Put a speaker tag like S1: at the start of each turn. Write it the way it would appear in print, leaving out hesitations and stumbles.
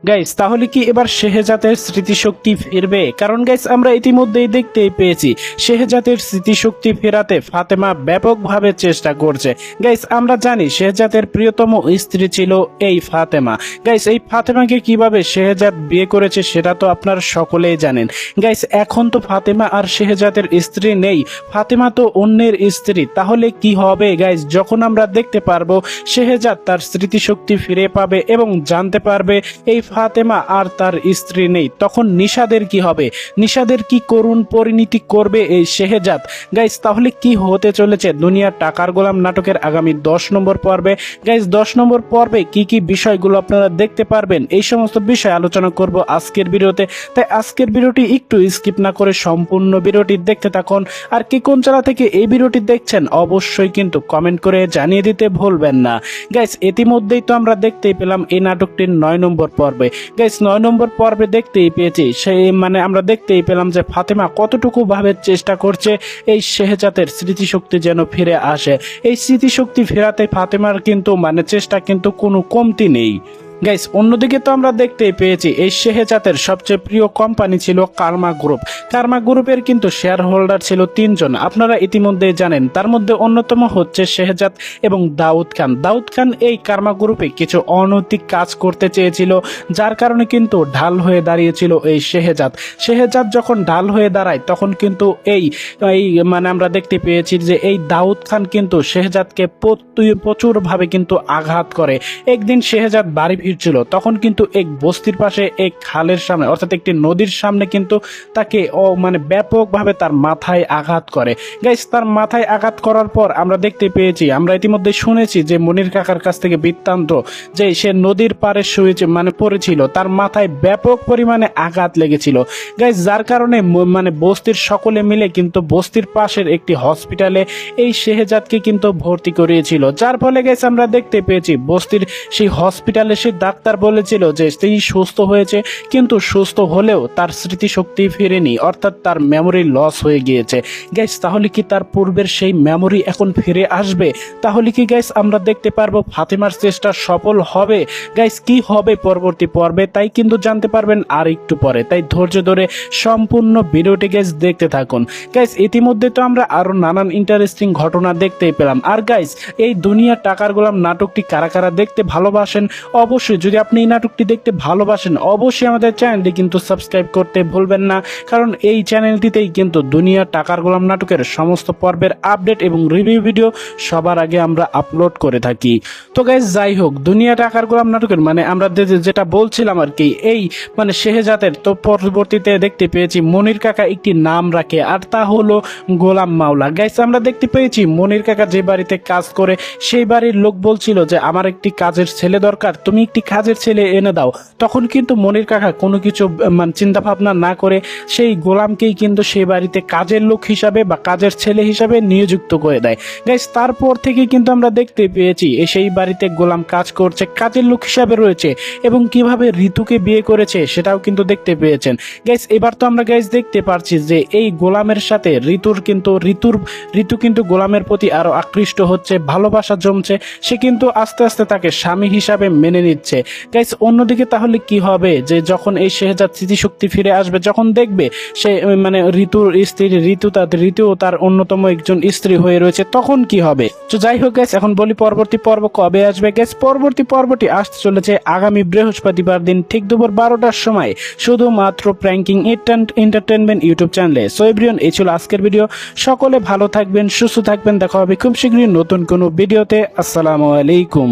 S1: Guys তাহলে কি এবার শেহজাদের স্মৃতিশক্তি ফিরবে? কারণ গাইস আমরা ইতিমধ্যেই দেখতেই পেয়েছি শেহজাদের স্মৃতিশক্তি ফেরাতে ফাতেমা ব্যাপকভাবে চেষ্টা করছে। গাইস আমরা জানি শেহজাদের প্রিয়তম স্ত্রী ছিল এই ফাতেমা। গাইস এই ফাতেমাকে কিভাবে শেহজাদ বিয়ে করেছে সেটা তো আপনারা সকলেই জানেন। গাইস এখন তো ফাতেমা আর শেহজাদের স্ত্রী নেই, ফাতেমা তো অন্যের স্ত্রী। তাহলে কি হবে গাইস যখন আমরা দেখতে পারবো শেহজাদ তার স্মৃতিশক্তি ফিরে পাবে এবং জানতে পারবে এই ফাতেমা আর তার স্ত্রী নেই, তখন নিশাদের কি হবে? নিশাদের কি করুণ পরিণতি করবে এই শেহজাদ? গাইস তাহলে কি হতে চলেছে দুনিয়ার টাকার গোলাম নাটকের আগামী 10 নম্বর পর্বে? গাইস 10 নম্বর পর্বে কি কি বিষয়গুলো আপনারা দেখতে পারবেন এই সমস্ত বিষয় আলোচনা করব আজকের ভিডিওতে। তাই আজকের ভিডিওটি একটু স্কিপ না করে সম্পূর্ণ ভিডিওটি দেখতে থাকুন। আর কে কোন জায়গা থেকে এই ভিডিওটি দেখছেন অবশ্যই কিন্তু কমেন্ট করে জানিয়ে দিতে ভুলবেন না। গাইস ইতিমধ্যেই তো আমরা দেখতেই পেলাম এই নাটকটির 9 নম্বর পর্বে। গাইস 9 নম্বর পর্বে দেখতেই পেয়েছি আমরা দেখতেই পেলাম যে ফাতেমা কতটুকু ভাবে চেষ্টা করছে এই শেহজাদের স্মৃতিশক্তি যেন ফিরে আসে। এই স্মৃতিশক্তি ফেরাতে ফাতেমার কিন্তু চেষ্টা কিন্তু কোনো কমতি নেই। গাইস অন্যদিকে তো আমরা দেখতেই পেয়েছি এই শেহজাদের সবচেয়ে প্রিয় কোম্পানি ছিল কার্মা গ্রুপ। কার্মা গ্রুপের কিন্তু শেয়ার হোল্ডার ছিল 3 জন, আপনারা ইতিমধ্যেই জানেন। তার মধ্যে অন্যতম হচ্ছে শেহজাদ এবং দাউদ খান। দাউদ খান এই কার্মা গ্রুপে কিছু অনৈতিক কাজ করতে চেয়েছিল, যার কারণে কিন্তু ঢাল হয়ে দাঁড়িয়েছিল এই শেহজাদ। শেহজাদ যখন ঢাল হয়ে দাঁড়ায় তখন কিন্তু এই এই আমরা দেখতে পেয়েছি যে এই দাউদ খান কিন্তু শেহজাদকে প্রচুরভাবে কিন্তু আঘাত করে। একদিন শেহজাদ বাড়ি ছিল তখন কিন্তু এক বস্তির পাশে এক খালের সামনে অর্থাৎ একটি নদীর সামনে কিন্তু তাকে ব্যাপকভাবে তার মাথায় আঘাত করে। গাইস তার মাথায় আঘাত করার পর আমরা দেখতে পেয়েছি, আমরা ইতিমধ্যে শুনেছি যে মনির কাকার কাছ থেকে বৃত্তান্ত যে সে নদীর পাড়ে শুয়েছে পড়েছিল, তার মাথায় ব্যাপক পরিমাণে আঘাত লেগেছিল। গাইস যার কারণে বস্তির সকলে মিলে কিন্তু বস্তির পাশের একটি হসপিটালে এই শেহজাদকে কিন্তু ভর্তি করিয়েছিল, যার ফলে গাইস আমরা দেখতে পেয়েছি বস্তির সেই হসপিটালে সে ডাক্তার বলেছিল যে তিনি সুস্থ হয়েছে, কিন্তু সুস্থ হলেও তার স্মৃতিশক্তি ফিরেনি, অর্থাৎ তার মেমোরি লস হয়ে গিয়েছে। গাইস তাহলে কি তার পূর্বের সেই মেমোরি এখন ফিরে আসবে? তাহলে কি গাইস আমরা দেখতে পারবো ফাতেমার চেষ্টা সফল হবে? গাইস কি হবে পরবর্তী পর্বে তাই কিন্তু জানতে পারবেন আর একটু পরে, তাই ধৈর্য ধরে সম্পূর্ণ ভিডিওটি গাইস দেখতে থাকুন। গাইস ইতিমধ্যে তো আমরা আরো নানান ইন্টারেস্টিং ঘটনা দেখতেই পেলাম। আর গাইস এই দুনিয়ার টাকার গোলাম নাটকটি কারা কারা দেখতে ভালোবাসেন অবশ্যই, যদি আপনি এই নাটকটি দেখতে ভালোবাসেন অবশ্যই আমাদের চ্যানেলটি কিন্তু সাবস্ক্রাইব করতে ভুলবেন না, কারণ এই চ্যানেলটিতেই কিন্তু দুনিয়া টাকার গোলাম নাটকের সমস্ত পর্বের আপডেট এবং রিভিউ ভিডিও সবার আগে আমরা আপলোড করে থাকি। তো গাইস যাই হোক, দুনিয়া টাকার গোলাম নাটকের আমরা যেটা বলছিলাম আর কি, এই শেহজাদের তো পরবর্তীতে দেখতে পেয়েছি মনির কাকা একটি নাম রাখে, আর তা হলো গোলাম মাওলা। গাইস আমরা দেখতে পেয়েছি মনির কাকা যে বাড়িতে কাজ করে সেই বাড়ির লোক বলছিল যে আমার একটি কাজের ছেলে দরকার, তুমি একটি কাজের ছেলে এনে দাও। তখন কিন্তু মনির কাকা কোনো কিছু চিন্তা ভাবনা না করে সেই গোলামকেই কিন্তু সেই বাড়িতে কাজের লোক হিসাবে বা কাজের ছেলে হিসাবে নিযুক্ত করে দেয়। গাইস তারপর থেকে কিন্তু আমরা দেখতে পেয়েছি সেই বাড়িতে গোলাম কাজ করছে, কাজের লোক হিসাবে রয়েছে, এবং কিভাবে ঋতুকে বিয়ে করেছে সেটাও কিন্তু দেখতে পেয়েছেন। গাইস এবার তো আমরা গাইস দেখতে পারছি যে এই গোলামের সাথে ঋতু কিন্তু গোলামের প্রতি আরো আকৃষ্ট হচ্ছে, ভালোবাসা জমছে, সে কিন্তু আস্তে আস্তে তাকে স্বামী হিসাবে মেনে নিচ্ছে। গাইস অন্যদিকে তাহলে কি হবে যে যখন এই শেহজাদ স্মৃতিশক্তি ফিরে আসবে, যখন দেখবে সে ঋতুর স্ত্রী ঋতু তার অন্যতম একজন স্ত্রী হয়ে রয়েছে, তখন কি হবে? তো যাই হোক গাইস এখন বলি পরবর্তী পর্ব কবে আসবে। গাইস পরবর্তী পর্বটি আসতে চলেছে আগামী বৃহস্পতিবার দিন ঠিক দুপুর 12টার সময়, শুধুমাত্র প্র্যাঙ্কিং এন্টারটেনমেন্ট ইউটিউব চ্যানেলে। সো এভরিওয়ান এই ছিল আজকের ভিডিও, সকলে ভালো থাকবেন, সুস্থ থাকবেন, দেখা হবে খুব শীঘ্রই নতুন কোনো ভিডিওতে। আসসালামু আলাইকুম।